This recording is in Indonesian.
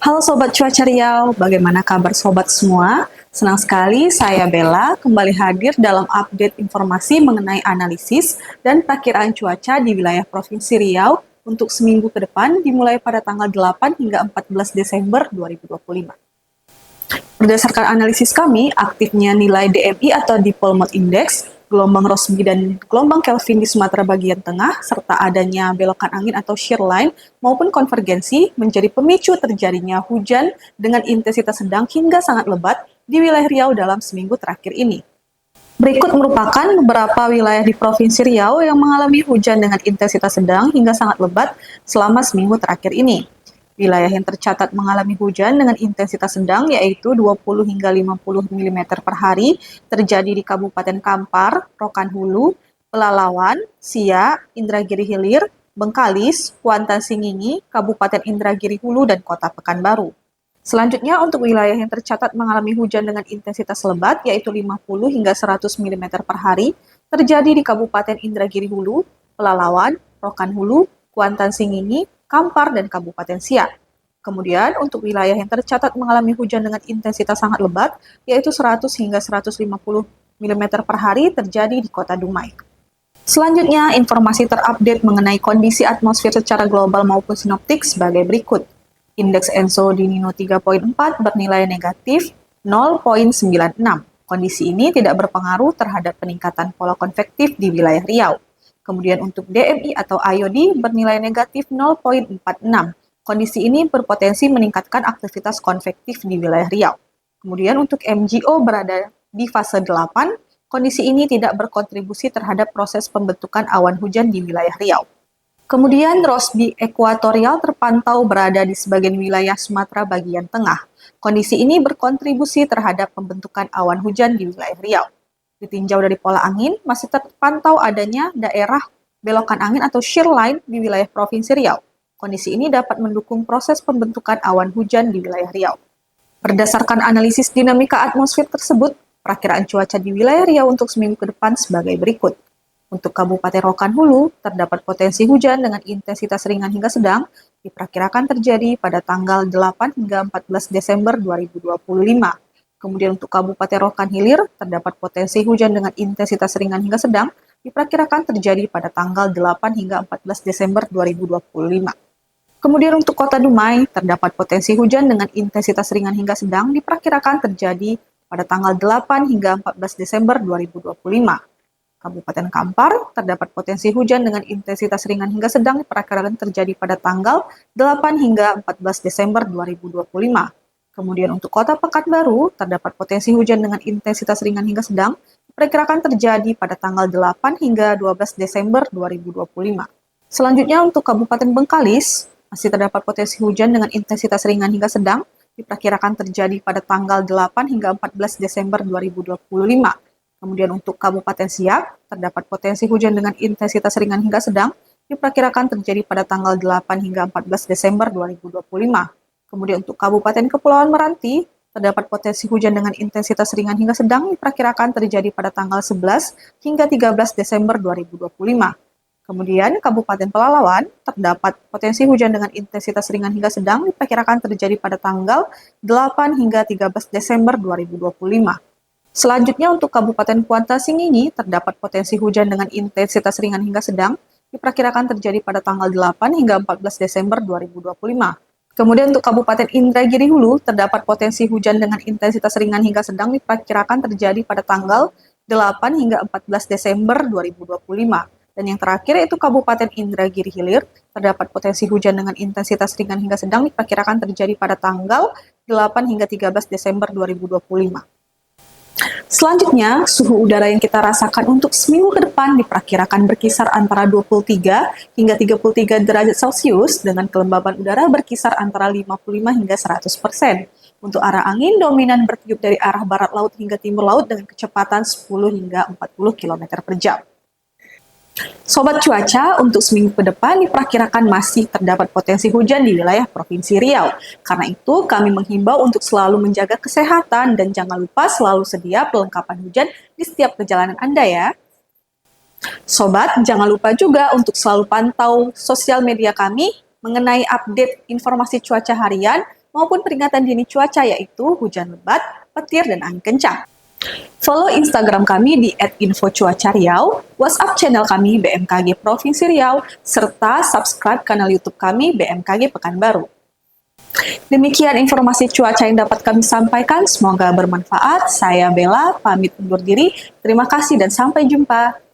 Halo Sobat Cuaca Riau, bagaimana kabar Sobat semua? Senang sekali saya Bella kembali hadir dalam update informasi mengenai analisis dan perkiraan cuaca di wilayah Provinsi Riau untuk seminggu ke depan dimulai pada tanggal 8 hingga 14 Desember 2025. Berdasarkan analisis kami, aktifnya nilai DMI atau Dipole Mode Index, gelombang Rossby dan gelombang Kelvin di Sumatera bagian tengah, serta adanya belokan angin atau shear line maupun konvergensi menjadi pemicu terjadinya hujan dengan intensitas sedang hingga sangat lebat di wilayah Riau dalam seminggu terakhir ini. Berikut merupakan beberapa wilayah di Provinsi Riau yang mengalami hujan dengan intensitas sedang hingga sangat lebat selama seminggu terakhir ini. Wilayah yang tercatat mengalami hujan dengan intensitas sedang yaitu 20 hingga 50 mm per hari terjadi di Kabupaten Kampar, Rokan Hulu, Pelalawan, Sia, Indragiri Hilir, Bengkalis, Kuantan Singingi, Kabupaten Indragiri Hulu, dan Kota Pekanbaru. Selanjutnya untuk wilayah yang tercatat mengalami hujan dengan intensitas lebat yaitu 50 hingga 100 mm per hari terjadi di Kabupaten Indragiri Hulu, Pelalawan, Rokan Hulu, Kuantan Singingi, Kampar, dan Kabupaten Siak. Kemudian untuk wilayah yang tercatat mengalami hujan dengan intensitas sangat lebat yaitu 100 hingga 150 mm per hari terjadi di Kota Dumai. Selanjutnya, informasi terupdate mengenai kondisi atmosfer secara global maupun sinoptik sebagai berikut. Indeks ENSO di Nino 3.4 bernilai negatif 0,96. Kondisi ini tidak berpengaruh terhadap peningkatan pola konvektif di wilayah Riau. Kemudian untuk DMI atau IOD bernilai negatif 0,46. Kondisi ini berpotensi meningkatkan aktivitas konvektif di wilayah Riau. Kemudian untuk MGO berada di fase 8, kondisi ini tidak berkontribusi terhadap proses pembentukan awan hujan di wilayah Riau. Kemudian Rossby ekuatorial terpantau berada di sebagian wilayah Sumatera bagian tengah. Kondisi ini berkontribusi terhadap pembentukan awan hujan di wilayah Riau. Ditinjau dari pola angin, masih terpantau adanya daerah belokan angin atau shear line di wilayah Provinsi Riau. Kondisi ini dapat mendukung proses pembentukan awan hujan di wilayah Riau. Berdasarkan analisis dinamika atmosfer tersebut, perakiraan cuaca di wilayah Riau untuk seminggu ke depan sebagai berikut. Untuk Kabupaten Rokan Hulu, terdapat potensi hujan dengan intensitas ringan hingga sedang, diperkirakan terjadi pada tanggal 8 hingga 14 Desember 2025. Kemudian untuk Kabupaten Rokan Hilir, terdapat potensi hujan dengan intensitas ringan hingga sedang, diperkirakan terjadi pada tanggal 8 hingga 14 Desember 2025. Kemudian untuk Kota Dumai, terdapat potensi hujan dengan intensitas ringan hingga sedang, diperkirakan terjadi pada tanggal 8 hingga 14 Desember 2025. Kabupaten Kampar, terdapat potensi hujan dengan intensitas ringan hingga sedang, diperkirakan terjadi pada tanggal 8 hingga 14 Desember 2025. Kemudian untuk Kota Pekanbaru, terdapat potensi hujan dengan intensitas ringan hingga sedang, diperkirakan terjadi pada tanggal 8 hingga 12 Desember 2025. Selanjutnya untuk Kabupaten Bengkalis, masih terdapat potensi hujan dengan intensitas ringan hingga sedang, diperkirakan terjadi pada tanggal 8 hingga 14 Desember 2025. Kemudian untuk Kabupaten Siak, terdapat potensi hujan dengan intensitas ringan hingga sedang, diperkirakan terjadi pada tanggal 8 hingga 14 Desember 2025. Kemudian untuk Kabupaten Kepulauan Meranti, terdapat potensi hujan dengan intensitas ringan hingga sedang diperkirakan terjadi pada tanggal 11 hingga 13 Desember 2025. Kemudian Kabupaten Pelalawan, terdapat potensi hujan dengan intensitas ringan hingga sedang diperkirakan terjadi pada tanggal 8 hingga 13 Desember 2025. Selanjutnya untuk Kabupaten Kuantan Singingi, terdapat potensi hujan dengan intensitas ringan hingga sedang diperkirakan terjadi pada tanggal 8 hingga 14 Desember 2025. Kemudian untuk Kabupaten Indragiri Hulu, terdapat potensi hujan dengan intensitas ringan hingga sedang diperkirakan terjadi pada tanggal 8 hingga 14 Desember 2025. Dan yang terakhir yaitu Kabupaten Indragiri Hilir, terdapat potensi hujan dengan intensitas ringan hingga sedang diperkirakan terjadi pada tanggal 8 hingga 13 Desember 2025. Selanjutnya, suhu udara yang kita rasakan untuk seminggu ke depan diperkirakan berkisar antara 23 hingga 33 derajat Celcius dengan kelembaban udara berkisar antara 55 hingga 100%. Untuk arah angin dominan bertiup dari arah barat laut hingga timur laut dengan kecepatan 10 hingga 40 km per jam. Sobat cuaca, untuk seminggu ke depan diperkirakan masih terdapat potensi hujan di wilayah Provinsi Riau. Karena itu, kami menghimbau untuk selalu menjaga kesehatan dan jangan lupa selalu sedia perlengkapan hujan di setiap perjalanan Anda ya. Sobat, jangan lupa juga untuk selalu pantau sosial media kami mengenai update informasi cuaca harian maupun peringatan dini cuaca yaitu hujan lebat, petir, dan angin kencang. Follow Instagram kami di @infocuacariau, WhatsApp channel kami BMKG Provinsi Riau, serta subscribe kanal YouTube kami BMKG Pekanbaru. Demikian informasi cuaca yang dapat kami sampaikan, semoga bermanfaat. Saya Bella, pamit undur diri. Terima kasih dan sampai jumpa.